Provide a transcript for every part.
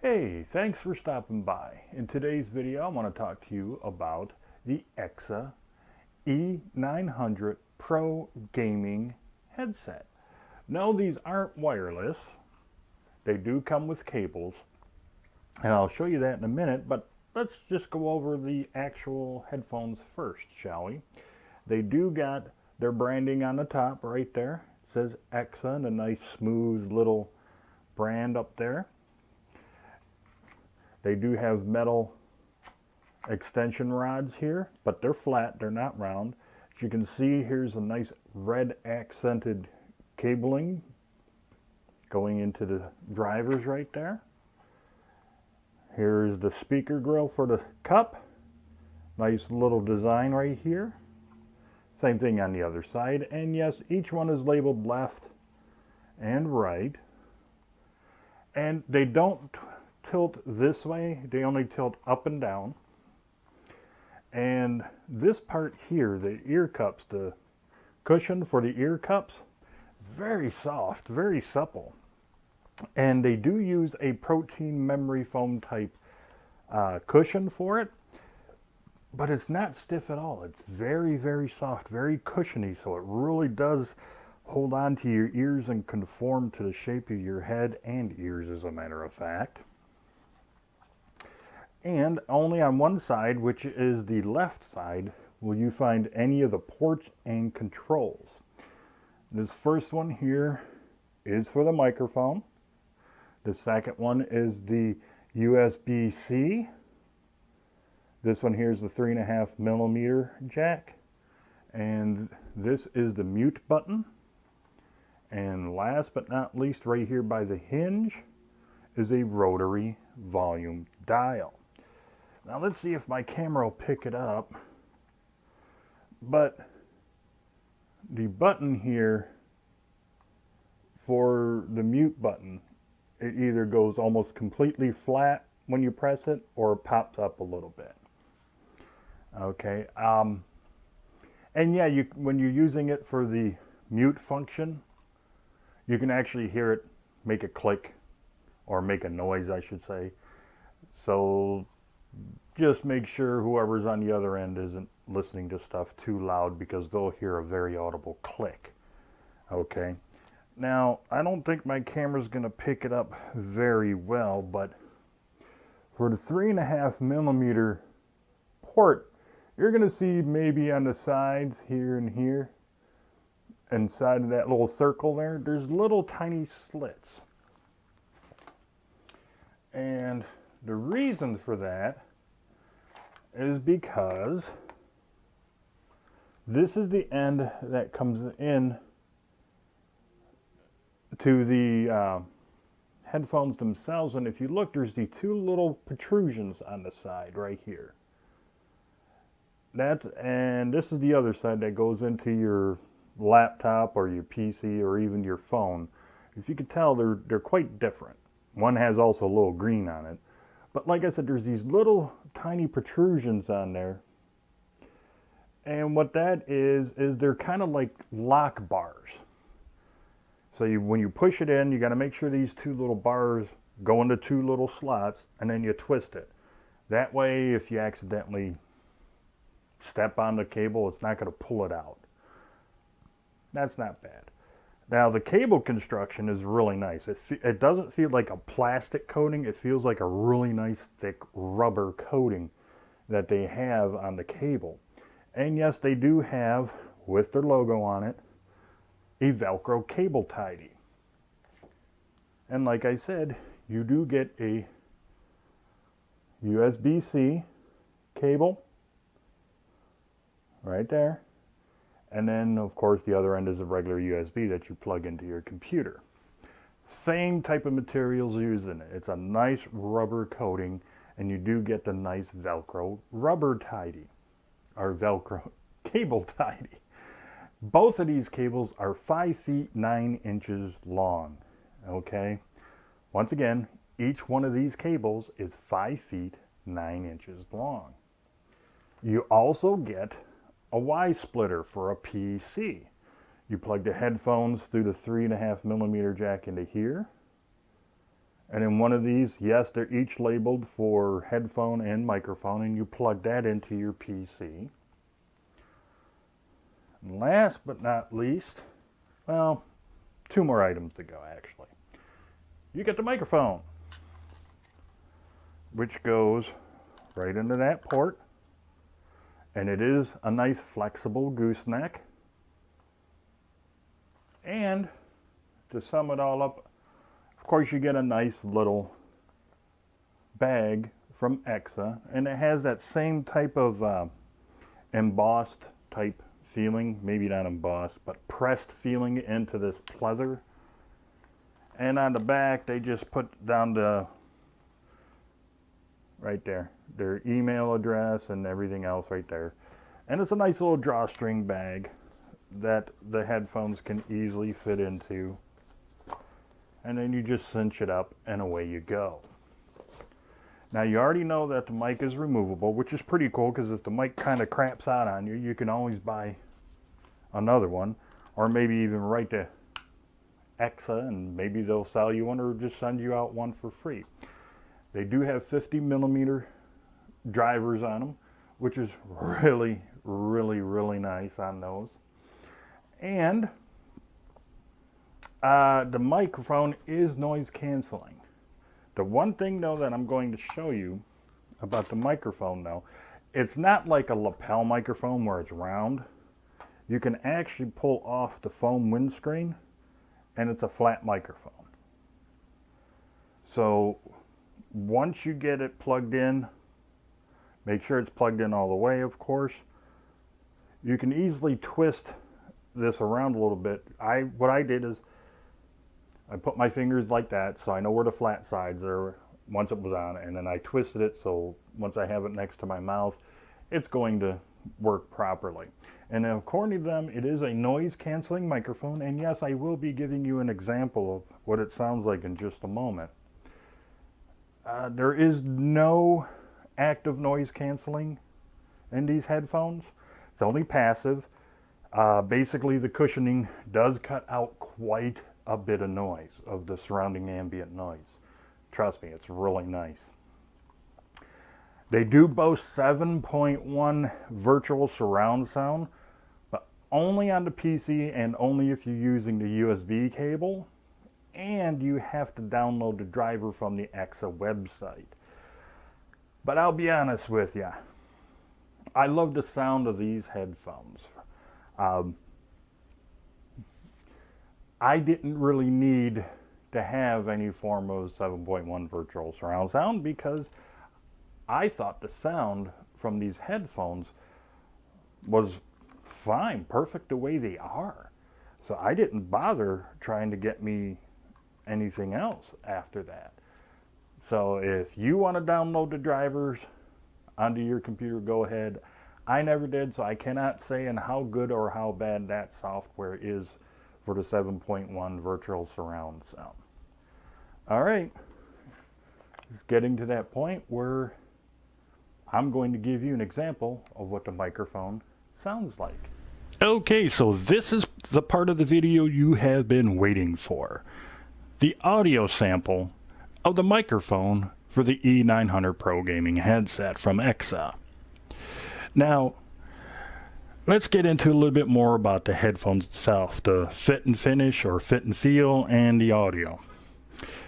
Hey, thanks for stopping by. In today's video, I want to talk to you about the EKSA E900 Pro Gaming headset. No, these aren't wireless. They do come with cables, and I'll show you that in a minute, but let's just go over the actual headphones first, shall we? They do got their branding on the top right there. It says EKSA and a nice smooth little brand up there. They do have metal extension rods here, but they're flat, they're not round. As you can see, here's a nice red accented cabling going into the drivers right there. Here's the speaker grill for the cup. Nice little design right here. Same thing on the other side. And yes, each one is labeled left and right. And they don't tilt this way, they only tilt up and down. And this part here, the ear cups, the cushion for the ear cups, is very soft, very supple. And they do use a protein memory foam type cushion for it, but it's not stiff at all. It's very, very soft, very cushiony, so it really does hold on to your ears and conform to the shape of your head and ears, as a matter of fact. And only on one side, which is the left side, will you find any of the ports and controls. This first one here is for the microphone. The second one is the USB-C. This one here is the 3.5mm jack. And this is the mute button. And last but not least, right here by the hinge is a rotary volume dial. Now let's see if my camera will pick it up. But the button here for the mute button, it either goes almost completely flat when you press it or it pops up a little bit. Okay. And yeah, when you're using it for the mute function, you can actually hear it make a click or make a noise, I should say. So just make sure whoever's on the other end isn't listening to stuff too loud, because they'll hear a very audible click. Okay. Now, I don't think my camera's going to pick it up very well, but for the 3.5mm port, you're going to see maybe on the sides here and here, inside of that little circle there, there's little tiny slits. And the reason for that is because this is the end that comes in to the headphones themselves, and if you look, there's the two little protrusions on the side right here. And this is the other side that goes into your laptop or your PC or even your phone. If you could tell, they're quite different. One has also a little green on it. But like I said, there's these little tiny protrusions on there. And what that is they're kind of like lock bars. So when you push it in, you got to make sure these two little bars go into two little slots, and then you twist it. That way, if you accidentally step on the cable, it's not going to pull it out. That's not bad. Now, the cable construction is really nice. It doesn't feel like a plastic coating. It feels like a really nice thick rubber coating that they have on the cable. And yes, they do have, with their logo on it, a Velcro cable tidy. And like I said, you do get a USB-C cable right there. And then, of course, the other end is a regular USB that you plug into your computer. Same type of materials used in it. It's a nice rubber coating, and you do get the nice Velcro rubber tidy, or Velcro cable tidy. Both of these cables are 5 feet 9 inches long. Okay? Once again, each one of these cables is 5 feet 9 inches long. You also get a Y splitter for a PC. You plug the headphones through the 3.5mm jack into here, And in one of these, yes, they're each labeled for headphone and microphone, and you plug that into your PC. And last but not least, well, 2 more items to go actually. You get the microphone, which goes right into that port, and it is a nice flexible gooseneck. And to sum it all up, of course you get a nice little bag from EKSA, and it has that same type of embossed type feeling, maybe not embossed, but pressed feeling into this pleather. And on the back they just put down the right there, their email address and everything else right there. And it's a nice little drawstring bag that the headphones can easily fit into. And then you just cinch it up and away you go. Now you already know that the mic is removable, which is pretty cool, because if the mic kind of craps out on you, you can always buy another one, or maybe even write to EKSA and maybe they'll sell you one or just send you out one for free. They do have 50mm drivers on them, which is really, really, really nice on those. And the microphone is noise canceling. The one thing though that I'm going to show you about the microphone though, it's not like a lapel microphone where it's round. You can actually pull off the foam windscreen and it's a flat microphone. So once you get it plugged in, make sure it's plugged in all the way, of course. You can easily twist this around a little bit. What I did is I put my fingers like that so I know where the flat sides are once it was on, and then I twisted it so once I have it next to my mouth, it's going to work properly. And then according to them, it is a noise canceling microphone, and yes, I will be giving you an example of what it sounds like in just a moment. There is no active noise canceling in these headphones. It's only passive. Basically the cushioning does cut out quite a bit of noise, of the surrounding ambient noise. Trust me, it's really nice. They do boast 7.1 virtual surround sound, but only on the PC and only if you're using the USB cable, and you have to download the driver from the EKSA website. But I'll be honest with you, I love the sound of these headphones. I didn't really need to have any form of 7.1 virtual surround sound because I thought the sound from these headphones was fine, perfect the way they are. So I didn't bother trying to get me anything else after that. So if you want to download the drivers onto your computer, go ahead. I never did, so I cannot say in how good or how bad that software is for the 7.1 virtual surround sound. All right, it's getting to that point where I'm going to give you an example of what the microphone sounds like. Okay, so this is the part of the video you have been waiting for. The audio sample of the microphone for the E900 Pro gaming headset from EKSA. Now, let's get into a little bit more about the headphones itself, the fit and finish or fit and feel, and the audio.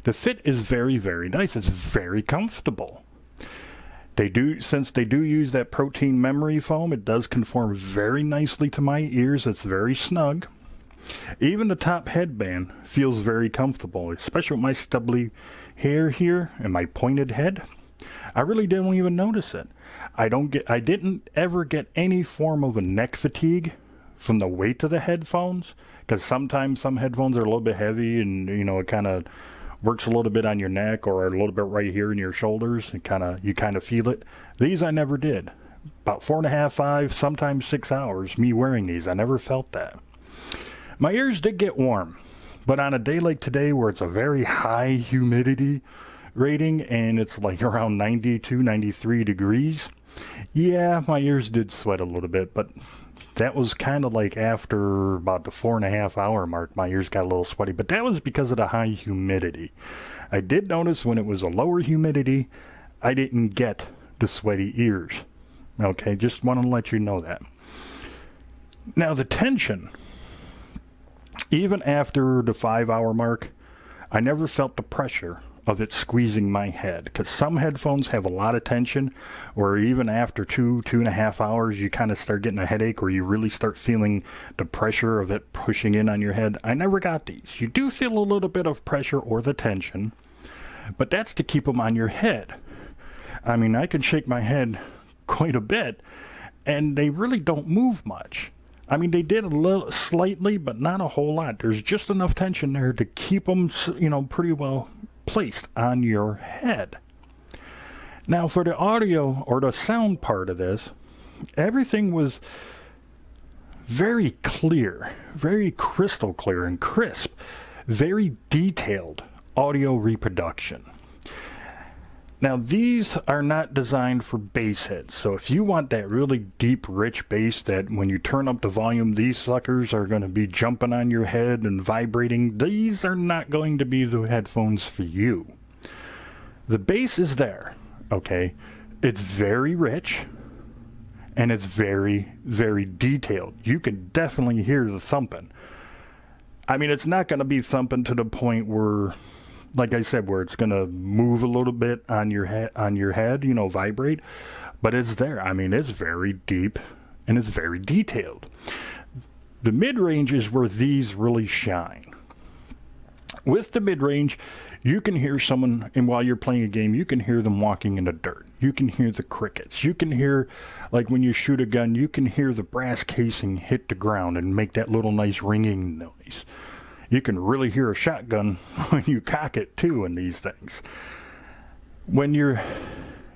The fit is very, very nice. It's very comfortable. Since they do use that protein memory foam, it does conform very nicely to my ears. It's very snug. Even the top headband feels very comfortable, especially with my stubbly hair here and my pointed head. I really didn't even notice it. I didn't ever get any form of a neck fatigue from the weight of the headphones, because sometimes some headphones are a little bit heavy and it kind of works a little bit on your neck or a little bit right here in your shoulders, and you kind of feel it. These I never did. About 4.5, 5, sometimes 6 hours me wearing these, I never felt that. My ears did get warm, but on a day like today where it's a very high humidity rating and it's like around 92, 93 degrees, yeah, my ears did sweat a little bit, but That was kind of like after about the 4.5 hour mark, my ears got a little sweaty, but that was because of the high humidity. I did notice when it was a lower humidity, I didn't get the sweaty ears. Okay, just want to let you know that. Now the tension, even after the 5 hour mark, I never felt the pressure of it squeezing my head, because some headphones have a lot of tension, or even after 2.5 hours you kind of start getting a headache, or you really start feeling the pressure of it pushing in on your head. I never got these. You do feel a little bit of pressure or the tension, but that's to keep them on your head. I mean, I can shake my head quite a bit and they really don't move much. I mean, they did a little slightly, but not a whole lot. There's just enough tension there to keep them, you know, pretty well placed on your head. Now for the audio or the sound part of this, everything was very clear, very crystal clear and crisp, very detailed audio reproduction. Now these are not designed for bass heads, so if you want that really deep, rich bass that when you turn up the volume, these suckers are going to be jumping on your head and vibrating, these are not going to be the headphones for you. The bass is there, okay? It's very rich, and it's very, very detailed. You can definitely hear the thumping. I mean, it's not going to be thumping to the point where, like I said, where it's going to move a little bit on your head, you know, vibrate, but it's there. I mean, it's very deep and it's very detailed. The mid-range is where these really shine. With the mid-range, you can hear someone, and while you're playing a game, you can hear them walking in the dirt. You can hear the crickets. You can hear, like when you shoot a gun, you can hear the brass casing hit the ground and make that little nice ringing noise. You can really hear a shotgun when you cock it too in these things.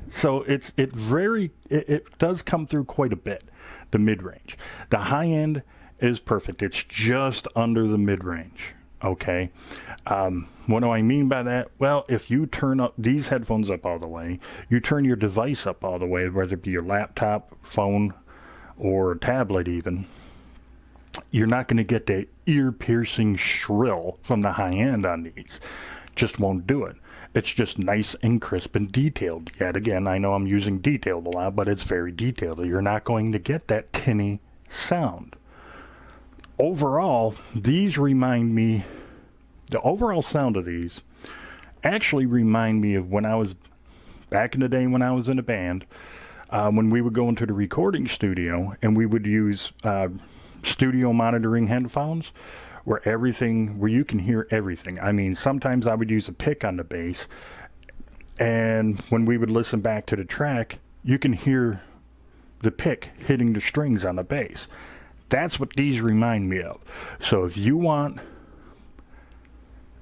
So it does come through quite a bit, the mid-range. The high end is perfect. It's just under the mid-range, okay? What do I mean by that? Well, if you turn up these headphones up all the way, you turn your device up all the way, whether it be your laptop, phone, or tablet even, you're not going to get that ear-piercing shrill from the high end on these. Just won't do it. It's just nice and crisp and detailed. Yet again, I know I'm using detailed a lot, but it's very detailed. You're not going to get that tinny sound. Overall, these remind me, the overall sound of these actually remind me of when I was, back in the day when I was in a band, when we would go into the recording studio and we would use studio monitoring headphones where you can hear everything. I mean, sometimes I would use a pick on the bass, and when we would listen back to the track, you can hear the pick hitting the strings on the bass. That's what these remind me of. So if you want,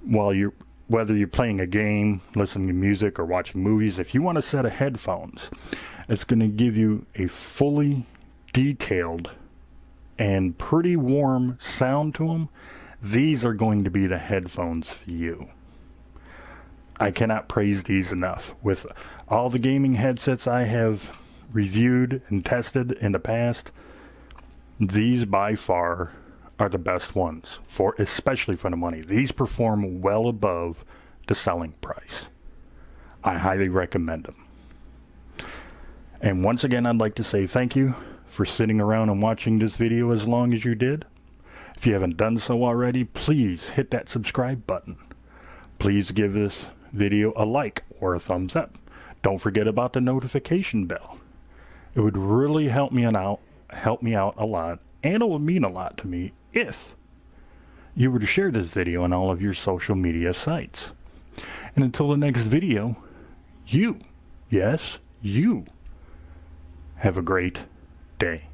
whether you're playing a game, listening to music, or watching movies, if you want a set of headphones, it's going to give you a fully detailed and pretty warm sound to them. These are going to be the headphones for you. I cannot praise these enough. With all the gaming headsets I have reviewed and tested in the past, these by far are the best ones, especially for the money. These perform well above the selling price. I highly recommend them. And once again, I'd like to say thank you for sitting around and watching this video as long as you did. If you haven't done so already, please hit that subscribe button. Please give this video a like or a thumbs up. Don't forget about the notification bell. It would really help me out a lot, and it would mean a lot to me if you were to share this video on all of your social media sites. And until the next video, you have a great day.